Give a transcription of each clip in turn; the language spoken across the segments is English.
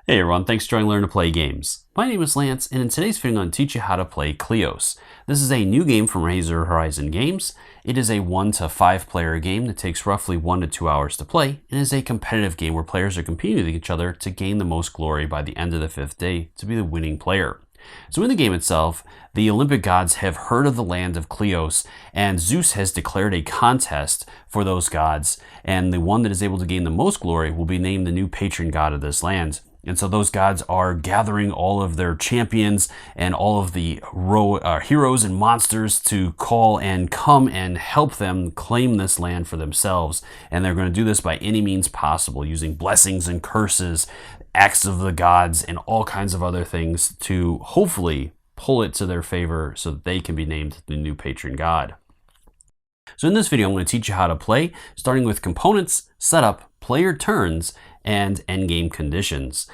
Hey everyone, thanks for joining Learn to Play Games. My name is Lance, and in today's video I'm going to teach you how to play Kleos. This is a new game from Azure Horizon Games. It is a 1 to 5 player game that takes roughly 1 to 2 hours to play, and is a competitive game where players are competing with each other to gain the most glory by the end of the 5th day to be the winning player. So in the game itself, the Olympian Gods have heard of the land of Kleos, and Zeus has declared a contest for those gods, and the one that is able to gain the most glory will be named the new patron god of this land. And so those gods are gathering all of their champions and all of the heroes and monsters to call and come and help them claim this land for themselves. And they're going to do this by any means possible, using blessings and curses, acts of the gods, and all kinds of other things to hopefully pull it to their favor so that they can be named the new patron god. So in this video, I'm going to teach you how to play, starting with components, setup, player turns, and endgame conditions.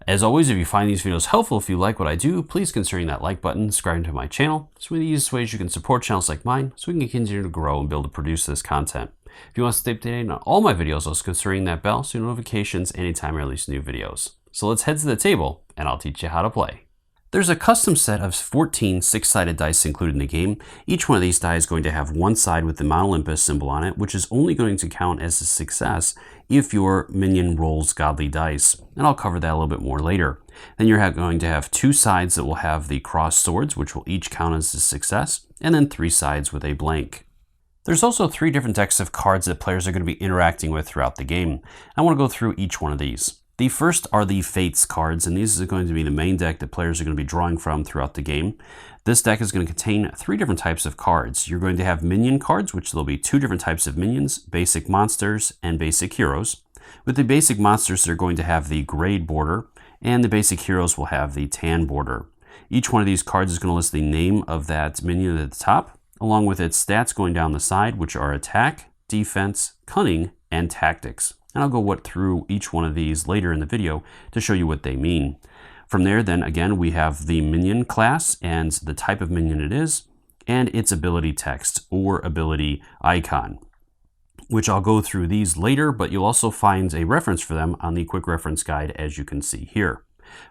As always, if you find these videos helpful, if you like what I do, please consider that like button, subscribing to my channel. It's one of the easiest ways you can support channels like mine so we can continue to grow and be able to produce this content. If you want to stay updated on all my videos, also considering that bell so you get notifications anytime I release new videos. So let's head to the table and I'll teach you how to play. There's a custom set of 14 6-sided dice included in the game. Each one of these dice is going to have one side with the Mount Olympus symbol on it, which is only going to count as a success if your minion rolls godly dice. And I'll cover that a little bit more later. Then you're going to have 2 sides that will have the crossed swords, which will each count as a success, and then 3 sides with a blank. There's also 3 different decks of cards that players are going to be interacting with throughout the game. I want to go through each one of these. The first are the Fates cards, and these are going to be the main deck that players are going to be drawing from throughout the game. This deck is going to contain 3 different types of cards. You're going to have minion cards, which there'll be 2 different types of minions, basic monsters and basic heroes. With the basic monsters, they're going to have the grayed border, and the basic heroes will have the tan border. Each one of these cards is going to list the name of that minion at the top, along with its stats going down the side, which are attack, defense, cunning, and tactics. And I'll go through each one of these later in the video to show you what they mean. From there, then again, we have the minion class and the type of minion it is, and its ability text or ability icon, which I'll go through these later, but you'll also find a reference for them on the quick reference guide, as you can see here.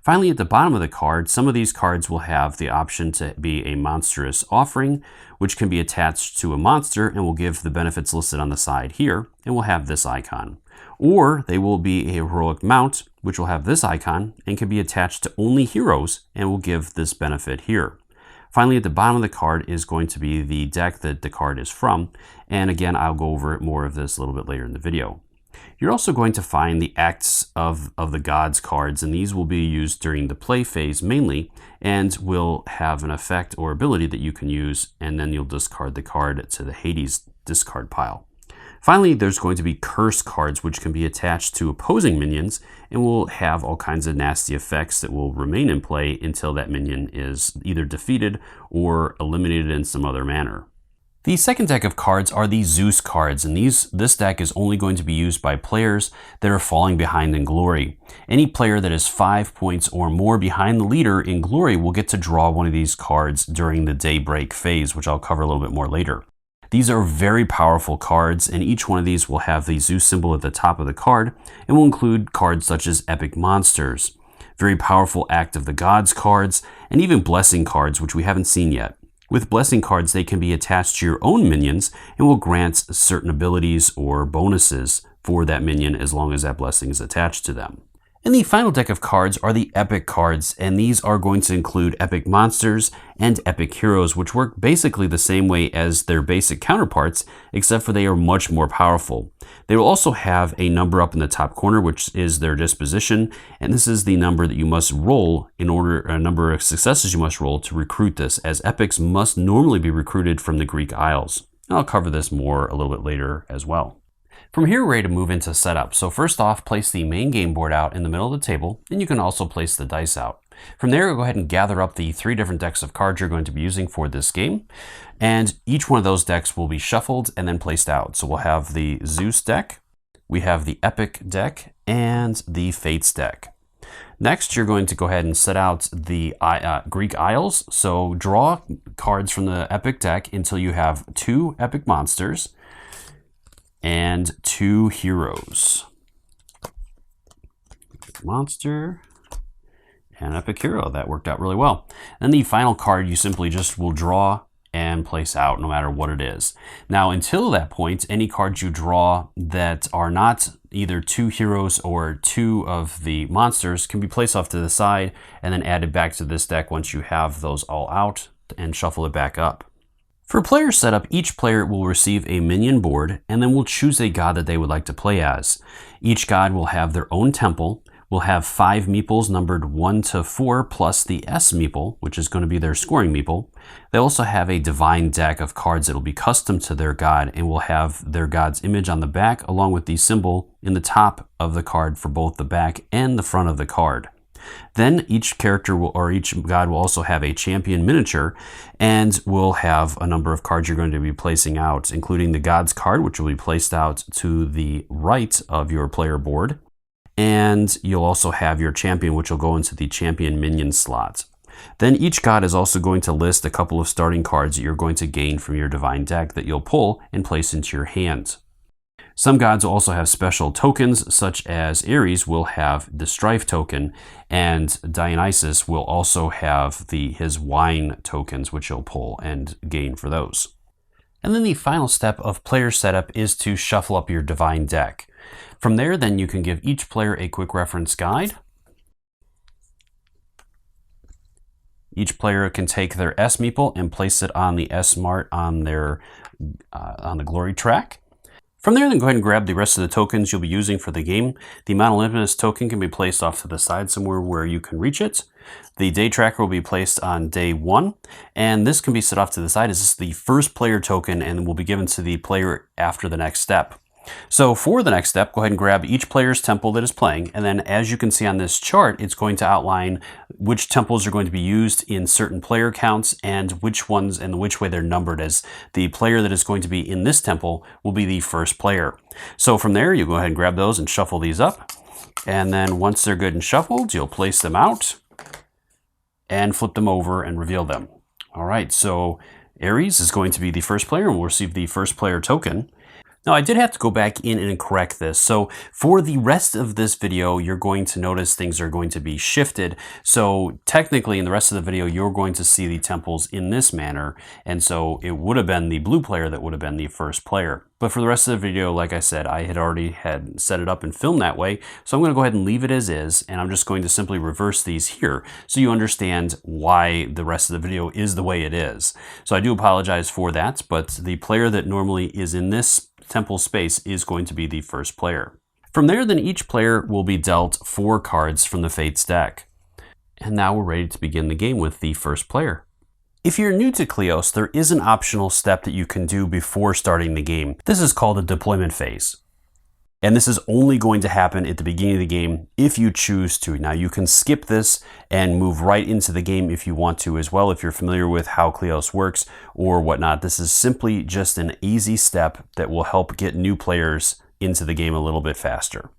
Finally, at the bottom of the card, some of these cards will have the option to be a monstrous offering, which can be attached to a monster and will give the benefits listed on the side here, and will have this icon. Or they will be a heroic mount, which will have this icon and can be attached to only heroes and will give this benefit here. Finally, at the bottom of the card is going to be the deck that the card is from, and again, I'll go over more of this a little bit later in the video. You're also going to find the acts of the gods cards, and these will be used during the play phase mainly, and will have an effect or ability that you can use, and then you'll discard the card to the Hades discard pile. Finally, there's going to be curse cards, which can be attached to opposing minions and will have all kinds of nasty effects that will remain in play until that minion is either defeated or eliminated in some other manner. The second deck of cards are the Zeus cards, and this deck is only going to be used by players that are falling behind in glory. Any player that is 5 points or more behind the leader in glory will get to draw one of these cards during the Daybreak phase, which I'll cover a little bit more later. These are very powerful cards, and each one of these will have the Zeus symbol at the top of the card, and will include cards such as epic monsters, very powerful act of the gods cards, and even blessing cards, which we haven't seen yet. With blessing cards, they can be attached to your own minions and will grant certain abilities or bonuses for that minion as long as that blessing is attached to them. And the final deck of cards are the epic cards, and these are going to include epic monsters and epic heroes, which work basically the same way as their basic counterparts, except for they are much more powerful. They will also have a number up in the top corner, which is their disposition, and this is the number that you must roll a number of successes you must roll to recruit this, as epics must normally be recruited from the Greek Isles. And I'll cover this more a little bit later as well. From here, we're ready to move into setup. So first off, place the main game board out in the middle of the table, and you can also place the dice out. From there, we'll go ahead and gather up the 3 different decks of cards you're going to be using for this game, and each one of those decks will be shuffled and then placed out. So we'll have the Zeus deck, we have the Epic deck, and the Fates deck. Next, you're going to go ahead and set out the Greek Isles. So draw cards from the Epic deck until you have 2 epic monsters and 2 heroes. Monster and Epic Hero. That worked out really well. Then the final card you simply just will draw and place out no matter what it is. Now until that point, any cards you draw that are not either 2 heroes or 2 of the monsters can be placed off to the side and then added back to this deck once you have those all out and shuffle it back up. For player setup, each player will receive a minion board and then will choose a god that they would like to play as. Each god will have their own temple, will have 5 meeples numbered 1 to 4 plus the S meeple, which is going to be their scoring meeple. They also have a divine deck of cards that will be custom to their god and will have their god's image on the back along with the symbol in the top of the card for both the back and the front of the card. Then each character will, or each god will also have a champion miniature and will have a number of cards you're going to be placing out, including the god's card, which will be placed out to the right of your player board. And you'll also have your champion, which will go into the champion minion slot. Then each god is also going to list a couple of starting cards that you're going to gain from your divine deck that you'll pull and place into your hand. Some gods will also have special tokens, such as Ares will have the Strife token, and Dionysus will also have his wine tokens, which you'll pull and gain for those. And then the final step of player setup is to shuffle up your divine deck. From there, then you can give each player a quick reference guide. Each player can take their S meeple and place it on the S mart on the glory track. From there, then go ahead and grab the rest of the tokens you'll be using for the game. The Mount Olympus token can be placed off to the side somewhere where you can reach it. The day tracker will be placed on day 1, and this can be set off to the side as this is the first player token and will be given to the player after the next step. So for the next step, go ahead and grab each player's temple that is playing, and then as you can see on this chart, it's going to outline which temples are going to be used in certain player counts and which ones and which way they're numbered, as the player that is going to be in this temple will be the first player. So from there, you go ahead and grab those and shuffle these up, and then once they're good and shuffled, you'll place them out and flip them over and reveal them. All right, so Ares is going to be the first player and will receive the first player token. Now I did have to go back in and correct this. So for the rest of this video, you're going to notice things are going to be shifted. So technically in the rest of the video, you're going to see the temples in this manner. And so it would have been the blue player that would have been the first player. But for the rest of the video, like I said, I had already set it up and filmed that way. So I'm going to go ahead and leave it as is. And I'm just going to simply reverse these here so you understand why the rest of the video is the way it is. So I do apologize for that, but the player that normally is in this temple space is going to be the first player. From there, then each player will be dealt 4 cards from the Fates deck. And now we're ready to begin the game with the first player. If you're new to Kleos, there is an optional step that you can do before starting the game. This is called a deployment phase. And this is only going to happen at the beginning of the game if you choose to. Now you can skip this and move right into the game if you want to as well, if you're familiar with how Kleos works or whatnot. This is simply just an easy step that will help get new players into the game a little bit faster.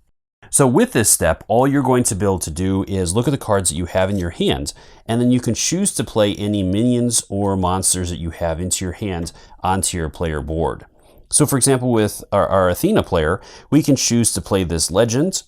So with this step, all you're going to be able to do is look at the cards that you have in your hand, and then you can choose to play any minions or monsters that you have into your hand onto your player board. So for example, with our Athena player, we can choose to play this legend,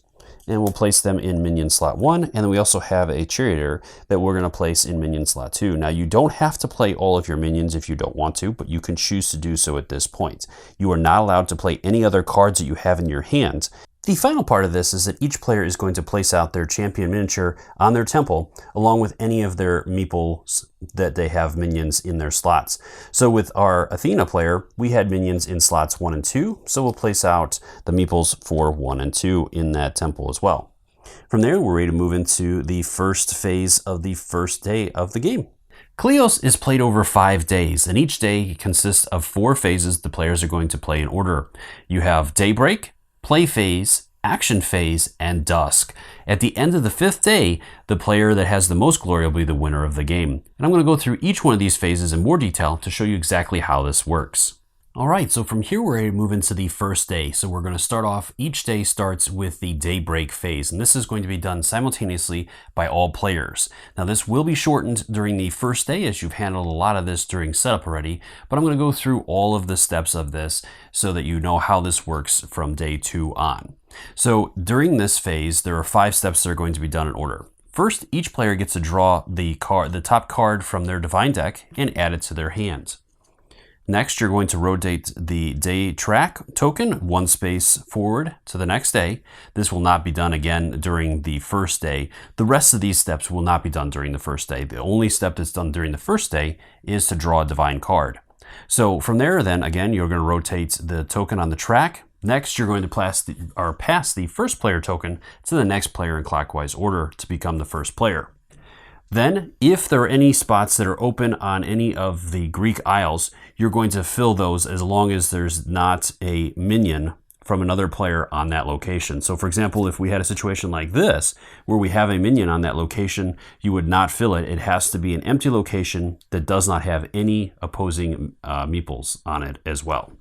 and we'll place them in minion slot 1, and then we also have a charioteer that we're going to place in minion slot 2. Now you don't have to play all of your minions if you don't want to, but you can choose to do so at this point. You are not allowed to play any other cards that you have in your hand. The final part of this is that each player is going to place out their champion miniature on their temple, along with any of their meeples that they have minions in their slots. So with our Athena player, we had minions in slots 1 and 2, so we'll place out the meeples for 1 and 2 in that temple as well. From there, we're ready to move into the first phase of the first day of the game. Kleos is played over 5 days, and each day consists of 4 phases the players are going to play in order. You have Daybreak, Play Phase, Action Phase, and Dusk. At the end of the 5th day, the player that has the most glory will be the winner of the game. And I'm going to go through each one of these phases in more detail to show you exactly how this works. All right, so from here we're ready to move into the first day. So we're going to start off, each day starts with the Daybreak phase, and this is going to be done simultaneously by all players. Now this will be shortened during the first day as you've handled a lot of this during setup already, but I'm going to go through all of the steps of this so that you know how this works from day 2 on. So during this phase, there are 5 steps that are going to be done in order. First, each player gets to draw the top card from their divine deck and add it to their hand. Next, you're going to rotate the day track token one space forward to the next day. This will not be done again during the first day. The rest of these steps will not be done during the first day. The only step that's done during the first day is to draw a divine card. So from there, then again, you're going to rotate the token on the track. Next, you're going to pass the first player token to the next player in clockwise order to become the first player. Then, if there are any spots that are open on any of the Greek isles, you're going to fill those as long as there's not a minion from another player on that location. So for example, if we had a situation like this, where we have a minion on that location, you would not fill it. It has to be an empty location that does not have any opposing meeples on it as well.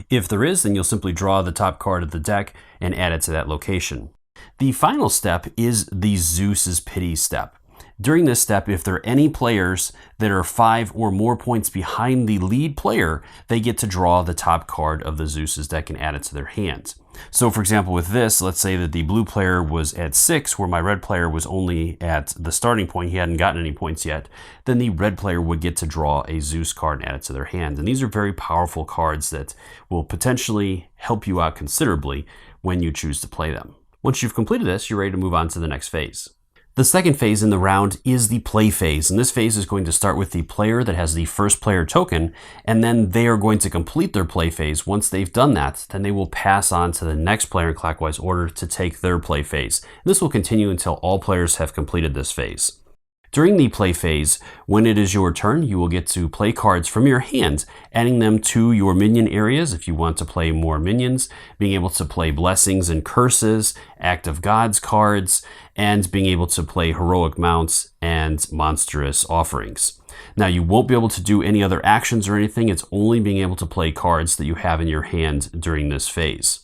If there is, then you'll simply draw the top card of the deck and add it to that location. The final step is the Zeus's Pity step. During this step, if there are any players that are 5 or more points behind the lead player, they get to draw the top card of the Zeus's deck and add it to their hand. So for example, with this, let's say that the blue player was at 6, where my red player was only at the starting point, he hadn't gotten any points yet, then the red player would get to draw a Zeus card and add it to their hand. And these are very powerful cards that will potentially help you out considerably when you choose to play them. Once you've completed this, you're ready to move on to the next phase. The second phase in the round is the play phase, and this phase is going to start with the player that has the first player token, and then they are going to complete their play phase. Once they've done that, then they will pass on to the next player in clockwise order to take their play phase. And this will continue until all players have completed this phase. During the play phase, when it is your turn, you will get to play cards from your hand, adding them to your minion areas if you want to play more minions, being able to play blessings and curses, act of gods cards, and being able to play heroic mounts and monstrous offerings. Now, you won't be able to do any other actions or anything. It's only being able to play cards that you have in your hand during this phase.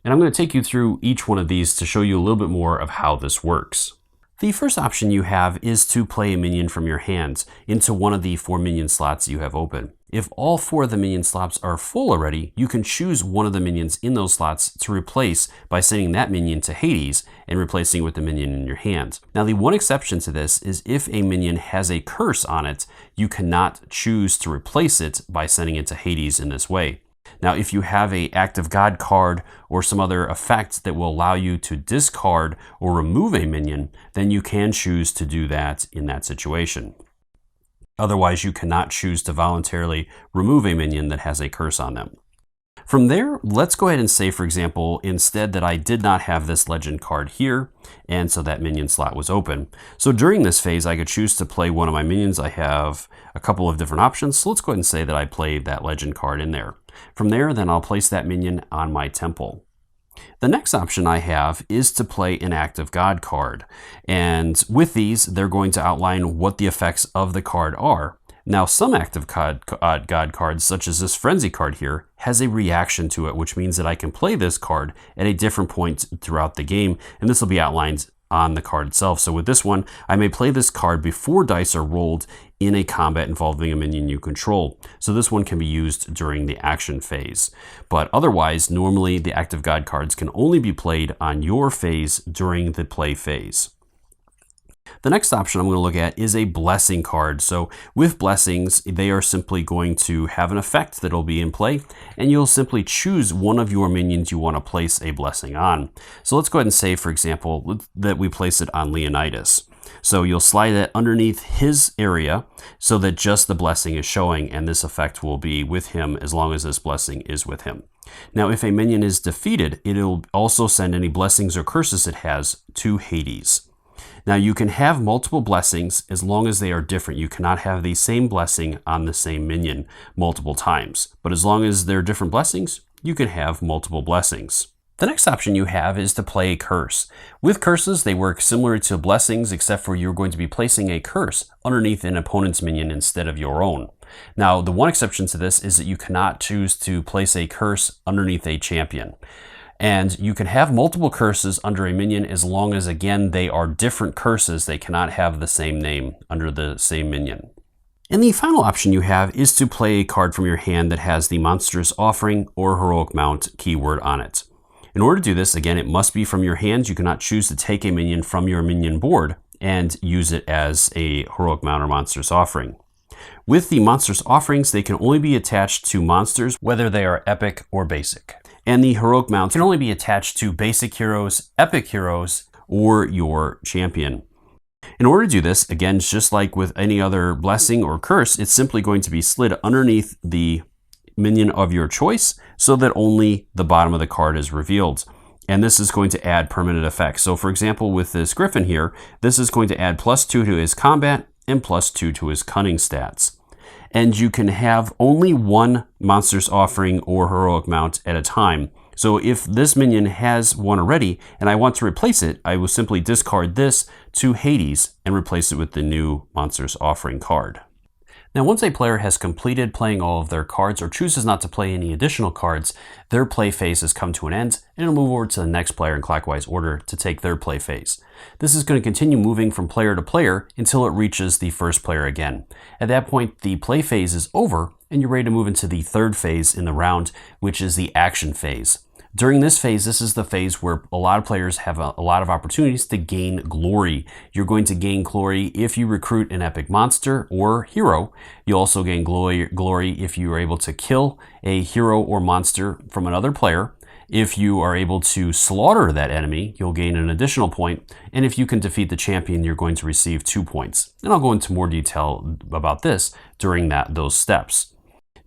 And I'm going to take you through each one of these to show you a little bit more of how this works. The first option you have is to play a minion from your hands into one of the 4 minion slots you have open. If all 4 of the minion slots are full already, you can choose one of the minions in those slots to replace by sending that minion to Hades and replacing it with the minion in your hand. Now, the one exception to this is if a minion has a curse on it, you cannot choose to replace it by sending it to Hades in this way. Now, if you have an Act of God card or some other effect that will allow you to discard or remove a minion, then you can choose to do that in that situation. Otherwise, you cannot choose to voluntarily remove a minion that has a curse on them. From there, let's go ahead and say, for example, instead that I did not have this legend card here, and so that minion slot was open. So during this phase, I could choose to play one of my minions. I have a couple of different options, so let's go ahead and say that I played that legend card in there. From there, then I'll place that minion on my temple. The next option I have is to play an Act of God card, and with these, they're going to outline what the effects of the card are. Now, some Act of God cards, such as this Frenzy card here, has a reaction to it, which means that I can play this card at a different point throughout the game, and this will be outlined on the card itself. So with this one, I may play this card before dice are rolled in a combat involving a minion you control. So this one can be used during the action phase. But otherwise, normally the Act of God cards can only be played on your phase during the play phase. The next option I'm going to look at is a blessing card. So with blessings, they are simply going to have an effect that will be in play, and you'll simply choose one of your minions you want to place a blessing on. So let's go ahead and say, for example, that we place it on Leonidas. So you'll slide it underneath his area so that just the blessing is showing, and this effect will be with him as long as this blessing is with him. Now, if a minion is defeated, it'll also send any blessings or curses it has to Hades. Now, you can have multiple blessings as long as they are different. You cannot have the same blessing on the same minion multiple times. But as long as they're different blessings, you can have multiple blessings. The next option you have is to play a curse. With curses, they work similar to blessings, except for you're going to be placing a curse underneath an opponent's minion instead of your own. Now, the one exception to this is that you cannot choose to place a curse underneath a champion. And you can have multiple curses under a minion as long as, again, they are different curses. They cannot have the same name under the same minion. And the final option you have is to play a card from your hand that has the monstrous offering or heroic mount keyword on it. In order to do this, again, it must be from your hands. You cannot choose to take a minion from your minion board and use it as a heroic mount or monstrous offering. With the monstrous offerings, they can only be attached to monsters, whether they are epic or basic. And the heroic mounts can only be attached to basic heroes, epic heroes, or your champion. In order to do this, again, just like with any other blessing or curse, it's simply going to be slid underneath the minion of your choice so that only the bottom of the card is revealed. And this is going to add permanent effects. So for example, with this Griffin here, this is going to add +2 to his combat and +2 to his cunning stats. And you can have only one monstrous offering or heroic mount at a time. So if this minion has one already and I want to replace it, I will simply discard this to Hades and replace it with the new monstrous offering card. Now, once a player has completed playing all of their cards or chooses not to play any additional cards, their play phase has come to an end and it'll move over to the next player in clockwise order to take their play phase. This is going to continue moving from player to player until it reaches the first player again. At that point, the play phase is over and you're ready to move into the third phase in the round, which is the action phase. During this phase, this is the phase where a lot of players have a lot of opportunities to gain glory. You're going to gain glory if you recruit an epic monster or hero. You also gain glory if you are able to kill a hero or monster from another player. If you are able to slaughter that enemy, you'll gain an additional point. And if you can defeat the champion, you're going to receive 2 points. And I'll go into more detail about this during those steps.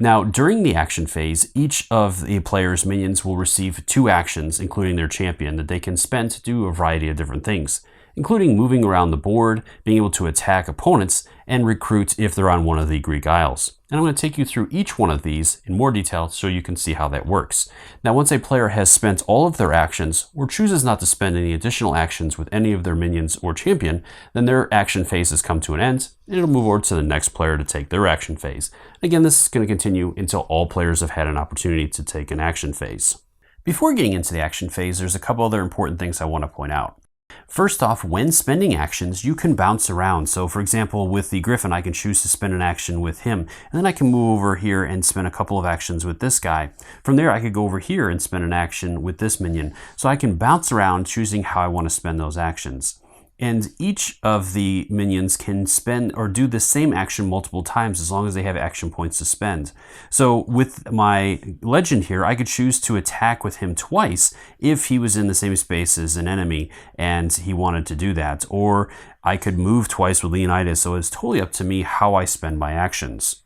Now, during the action phase, each of the player's minions will receive 2 actions, including their champion, that they can spend to do a variety of different things, including moving around the board, being able to attack opponents, and recruit if they're on one of the Greek Isles. And I'm going to take you through each one of these in more detail so you can see how that works. Now, once a player has spent all of their actions or chooses not to spend any additional actions with any of their minions or champion, then their action phase has come to an end and it'll move over to the next player to take their action phase. Again, this is going to continue until all players have had an opportunity to take an action phase. Before getting into the action phase, there's a couple other important things I want to point out. First off, when spending actions, you can bounce around. So for example, with the Griffin, I can choose to spend an action with him, and then I can move over here and spend a couple of actions with this guy. From there, I could go over here and spend an action with this minion. So I can bounce around choosing how I want to spend those actions. And each of the minions can spend or do the same action multiple times as long as they have action points to spend. So with my legend here, I could choose to attack with him twice if he was in the same space as an enemy and he wanted to do that. Or I could move twice with Leonidas, so it's totally up to me how I spend my actions.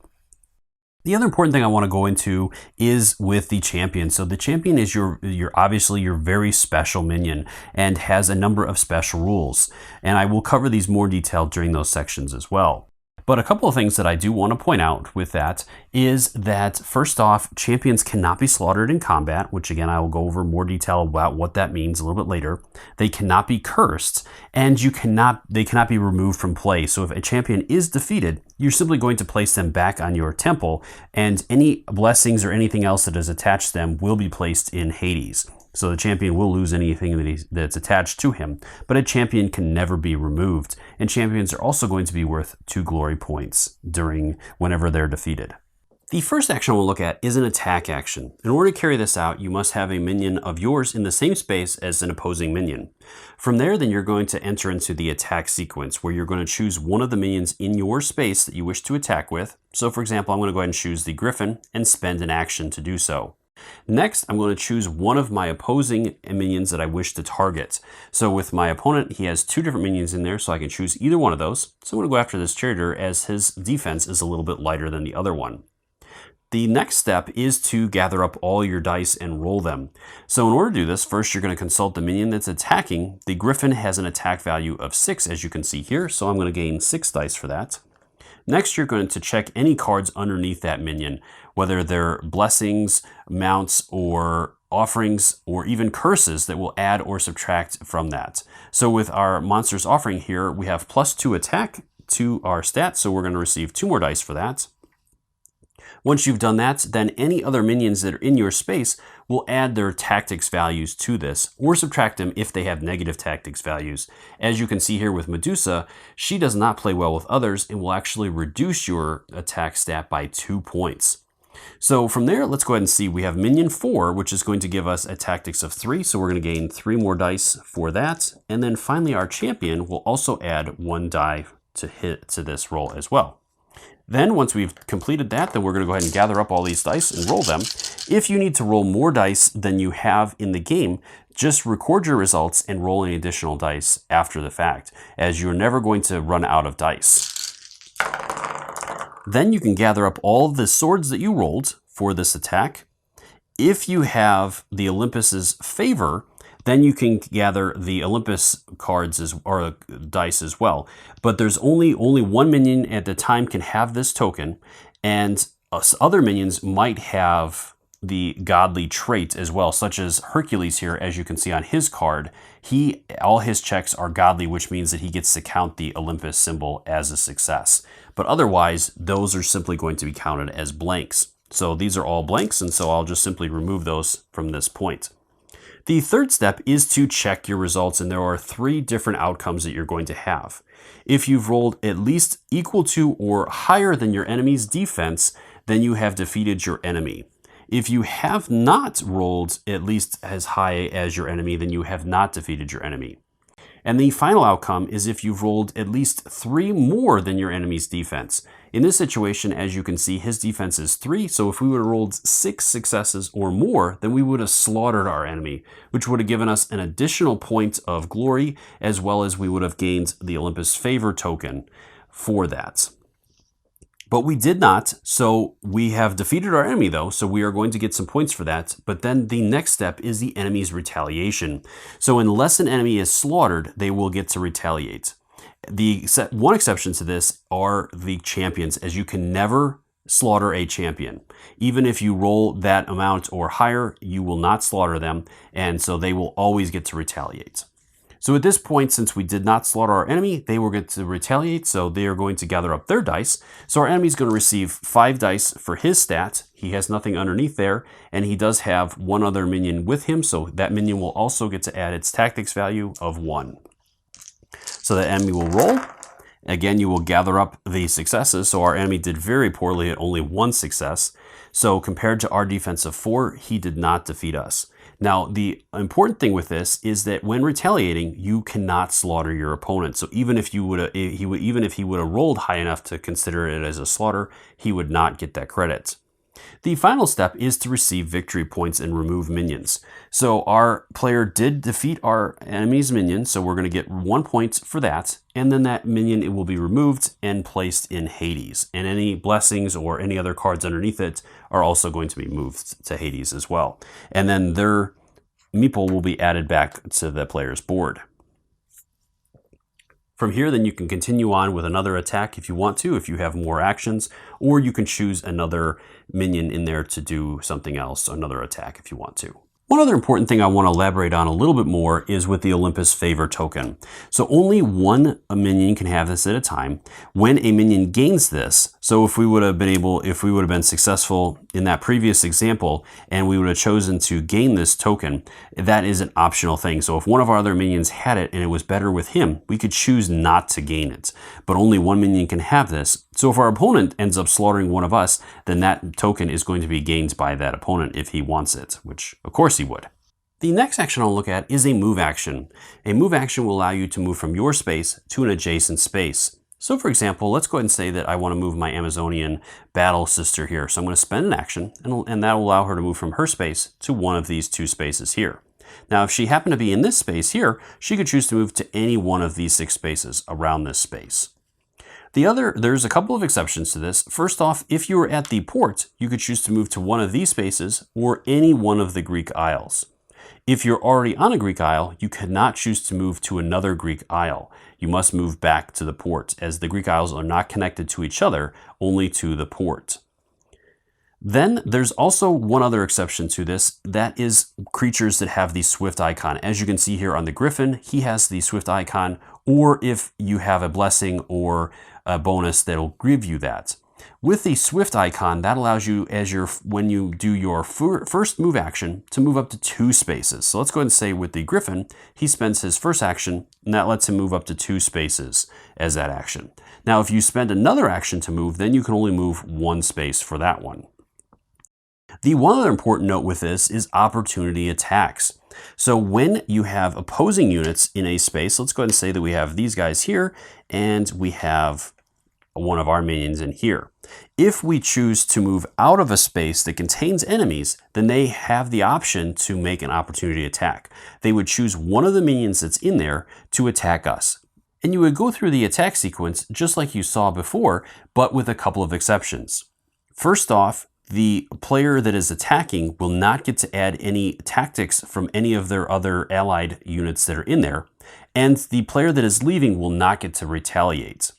The other important thing I want to go into is with the champion. So the champion is your obviously your very special minion and has a number of special rules. And I will cover these more detailed during those sections as well. But a couple of things that I do want to point out with that is that first off, champions cannot be slaughtered in combat, which again, I will go over more detail about what that means a little bit later. They cannot be cursed, and they cannot be removed from play. So if a champion is defeated, you're simply going to place them back on your temple, and any blessings or anything else that is attached to them will be placed in Hades. So the champion will lose anything that's attached to him, but a champion can never be removed. And champions are also going to be worth 2 glory points whenever they're defeated. The first action we'll look at is an attack action. In order to carry this out, you must have a minion of yours in the same space as an opposing minion. From there, then you're going to enter into the attack sequence where you're going to choose one of the minions in your space that you wish to attack with. So for example, I'm going to go ahead and choose the Griffin and spend an action to do so. Next, I'm going to choose one of my opposing minions that I wish to target. So with my opponent, he has 2 different minions in there, so I can choose either one of those. So I'm going to go after this charioteer as his defense is a little bit lighter than the other one. The next step is to gather up all your dice and roll them. So in order to do this, first you're going to consult the minion that's attacking. The Griffin has an attack value of 6, as you can see here, so I'm going to gain 6 dice for that. Next, you're going to check any cards underneath that minion, whether they're blessings, mounts, or offerings, or even curses that will add or subtract from that. So with our monster's offering here, we have +2 attack to our stats, so we're going to receive 2 more dice for that. Once you've done that, then any other minions that are in your space will add their tactics values to this, or subtract them if they have negative tactics values. As you can see here with Medusa, she does not play well with others and will actually reduce your attack stat by 2 points. So from there, let's go ahead and see. We have minion 4, which is going to give us a tactics of 3. So we're going to gain 3 more dice for that. And then finally, our champion will also add 1 die to hit to this roll as well. Then once we've completed that, then we're going to go ahead and gather up all these dice and roll them. If you need to roll more dice than you have in the game, just record your results and roll any additional dice after the fact, as you're never going to run out of dice. Then you can gather up all of the swords that you rolled for this attack. If you have the Olympus's favor, then you can gather the Olympus cards or dice as well. But there's only one minion at the time can have this token, and other minions might have the godly trait as well, such as Hercules here, as you can see on his card. All his checks are godly, which means that he gets to count the Olympus symbol as a success. But otherwise, those are simply going to be counted as blanks. So these are all blanks, and so I'll just simply remove those from this point. The third step is to check your results, and there are 3 different outcomes that you're going to have. If you've rolled at least equal to or higher than your enemy's defense, then you have defeated your enemy. If you have not rolled at least as high as your enemy, then you have not defeated your enemy. And the final outcome is if you've rolled at least 3 more than your enemy's defense. In this situation, as you can see, his defense is 3, so if we would have rolled 6 successes or more, then we would have slaughtered our enemy, which would have given us an additional point of glory, as well as we would have gained the Olympus favor token for that. But we did not, so we have defeated our enemy though, so we are going to get some points for that. But then the next step is the enemy's retaliation. So unless an enemy is slaughtered, they will get to retaliate. The one exception to this are the champions, as you can never slaughter a champion. Even if you roll that amount or higher, you will not slaughter them, and so they will always get to retaliate. So at this point, since we did not slaughter our enemy, they will get to retaliate, so they are going to gather up their dice. So our enemy is going to receive 5 dice for his stat. He has nothing underneath there, and he does have 1 other minion with him, so that minion will also get to add its tactics value of 1. So the enemy will roll. Again, you will gather up the successes, so our enemy did very poorly at only 1 success. So compared to our defense of 4, he did not defeat us. Now, the important thing with this is that when retaliating, you cannot slaughter your opponent. So even if he would have rolled high enough to consider it as a slaughter, he would not get that credit. The final step is to receive victory points and remove minions. So our player did defeat our enemy's minion, so we're going to get 1 point for that, and then that minion, it will be removed and placed in Hades. And any blessings or any other cards underneath it are also going to be moved to Hades as well. And then their meeple will be added back to the player's board. From here, then you can continue on with another attack if you want to, if you have more actions, or you can choose another minion in there to do something else, another attack if you want to. One other important thing I want to elaborate on a little bit more is with the Olympus favor token. So only 1 minion can have this at a time. When a minion gains this, so if we would have been successful in that previous example and we would have chosen to gain this token, that is an optional thing. So if one of our other minions had it and it was better with him, we could choose not to gain it. But only 1 minion can have this. So if our opponent ends up slaughtering one of us, then that token is going to be gained by that opponent if he wants it, which of course he would. The next action I'll look at is a move action. A move action will allow you to move from your space to an adjacent space. So for example, let's go ahead and say that I want to move my Amazonian battle sister here. So I'm going to spend an action, and that will allow her to move from her space to one of these 2 spaces here. Now, if she happened to be in this space here, she could choose to move to any one of these 6 spaces around this space. There's a couple of exceptions to this. First off, if you were at the port, you could choose to move to one of these spaces or any one of the Greek isles. If you're already on a Greek isle, you cannot choose to move to another Greek isle. You must move back to the port, as the Greek isles are not connected to each other, only to the port. Then there's also one other exception to this, that is creatures that have the swift icon. As you can see here on the Griffin, he has the swift icon, or if you have a blessing or a bonus that'll give you that. With the swift icon, that allows you, when you do your first move action, to move up to 2 spaces. So let's go ahead and say with the Griffin, he spends his first action, and that lets him move up to 2 spaces as that action. Now, if you spend another action to move, then you can only move 1 space for that one. The one other important note with this is opportunity attacks. So when you have opposing units in a space, let's go ahead and say that we have these guys here and we have one of our minions in here. If we choose to move out of a space that contains enemies, then they have the option to make an opportunity attack. They would choose one of the minions that's in there to attack us. And you would go through the attack sequence just like you saw before, but with a couple of exceptions. First off, the player that is attacking will not get to add any tactics from any of their other allied units that are in there, and the player that is leaving will not get to retaliate.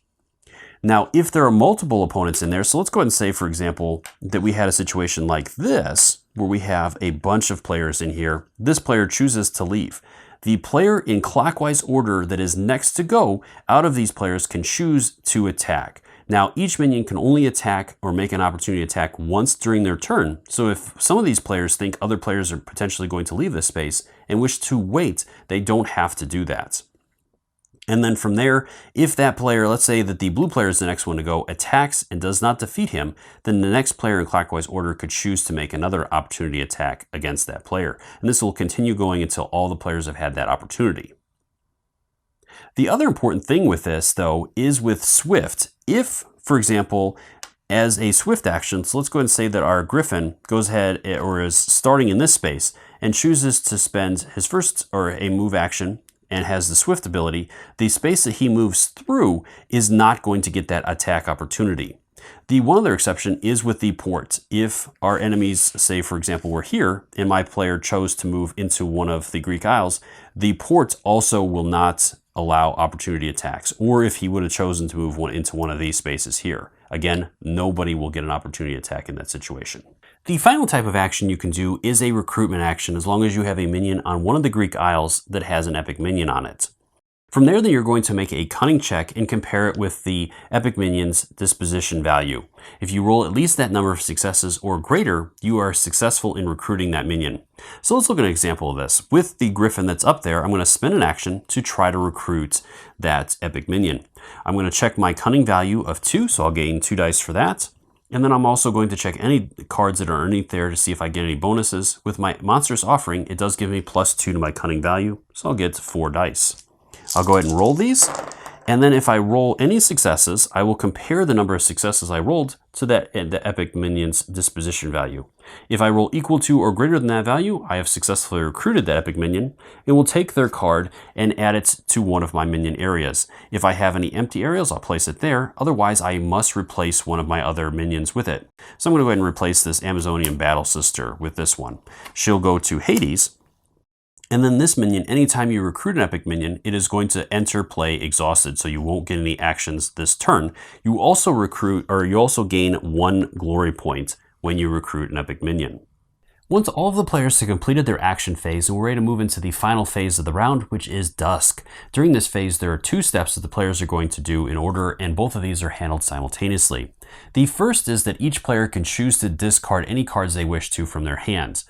Now, if there are multiple opponents in there, so let's go ahead and say, for example, that we had a situation like this, where we have a bunch of players in here. This player chooses to leave. The player in clockwise order that is next to go out of these players can choose to attack. Now, each minion can only attack or make an opportunity attack once during their turn. So if some of these players think other players are potentially going to leave this space and wish to wait, they don't have to do that. And then from there, if that player, let's say that the blue player is the next one to go, attacks and does not defeat him, then the next player in clockwise order could choose to make another opportunity attack against that player. And this will continue going until all the players have had that opportunity. The other important thing with this, though, is with Swift. If, for example, as a Swift action, so let's go ahead and say that our Griffin goes ahead or is starting in this space and chooses to spend his first or a move action and has the Swift ability, the space that he moves through is not going to get that attack opportunity. The one other exception is with the port. If our enemies, say for example, were here and my player chose to move into one of the Greek Isles, the port also will not allow opportunity attacks, or if he would have chosen to move into one of these spaces here. Again, nobody will get an opportunity attack in that situation. The final type of action you can do is a recruitment action, as long as you have a minion on one of the Greek Isles that has an epic minion on it. From there, then you're going to make a cunning check and compare it with the epic minion's disposition value. If you roll at least that number of successes or greater, you are successful in recruiting that minion. So let's look at an example of this. With the Griffin that's up there, I'm going to spend an action to try to recruit that epic minion. I'm going to check my cunning value of 2, so I'll gain 2 dice for that. And then I'm also going to check any cards that are underneath there to see if I get any bonuses. With my monstrous offering, it does give me +2 to my cunning value, so I'll get 4 dice. I'll go ahead and roll these, and then if I roll any successes, I will compare the number of successes I rolled to the epic minion's disposition value. If I roll equal to or greater than that value, I have successfully recruited that epic minion. It will take their card and add it to one of my minion areas. If I have any empty areas, I'll place it there. Otherwise, I must replace one of my other minions with it. So I'm going to go ahead and replace this Amazonian battle sister with this one. She'll go to Hades. And then this minion, anytime you recruit an epic minion, it is going to enter play exhausted, so you won't get any actions this turn. You also gain 1 glory point when you recruit an epic minion. Once all of the players have completed their action phase, we're ready to move into the final phase of the round, which is Dusk. During this phase, there are 2 steps that the players are going to do in order, and both of these are handled simultaneously. The first is that each player can choose to discard any cards they wish to from their hands.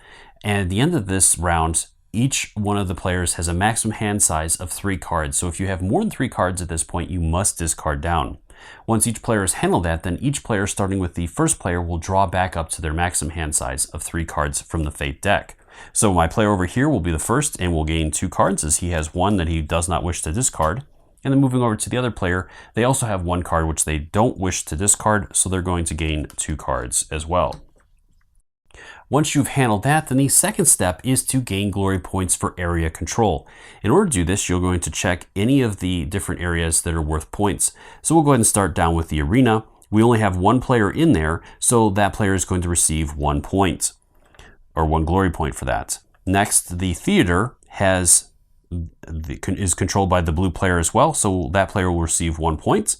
And at the end of this round, each one of the players has a maximum hand size of 3 cards. So if you have more than 3 cards at this point, you must discard down. Once each player has handled that, then each player, starting with the first player, will draw back up to their maximum hand size of 3 cards from the Fate deck. So my player over here will be the first and will gain 2 cards, as he has 1 that he does not wish to discard. And then moving over to the other player, they also have 1 card which they don't wish to discard, so they're going to gain 2 cards as well. Once you've handled that, then the second step is to gain glory points for area control. In order to do this, you're going to check any of the different areas that are worth points. So we'll go ahead and start down with the arena. We only have 1 player in there, so that player is going to receive 1 point, or 1 glory point for that. Next, the theater is controlled by the blue player as well, so that player will receive 1 point.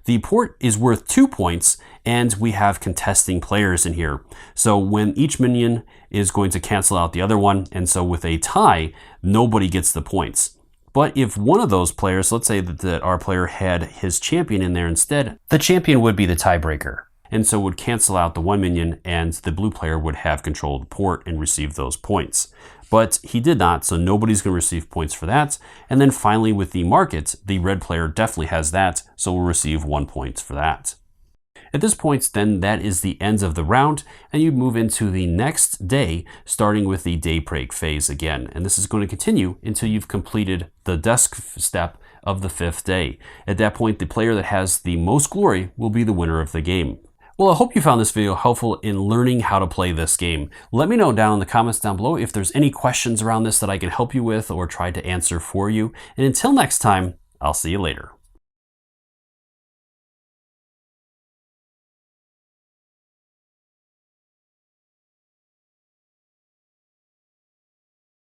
The port is worth 2 points, and we have contesting players in here. So when each minion is going to cancel out the other one, and so with a tie, nobody gets the points. But if one of those players, let's say that our player had his champion in there instead, the champion would be the tiebreaker, and so would cancel out the 1 minion, and the blue player would have control of the port and receive those points. But he did not, so nobody's going to receive points for that. And then finally with the market, the red player definitely has that, so we'll receive 1 point for that. At this point, then that is the end of the round, and you move into the next day, starting with the Daybreak phase again. And this is going to continue until you've completed the Dusk step of the 5th day. At that point, the player that has the most glory will be the winner of the game. Well, I hope you found this video helpful in learning how to play this game. Let me know down in the comments down below if there's any questions around this that I can help you with or try to answer for you. And until next time, I'll see you later.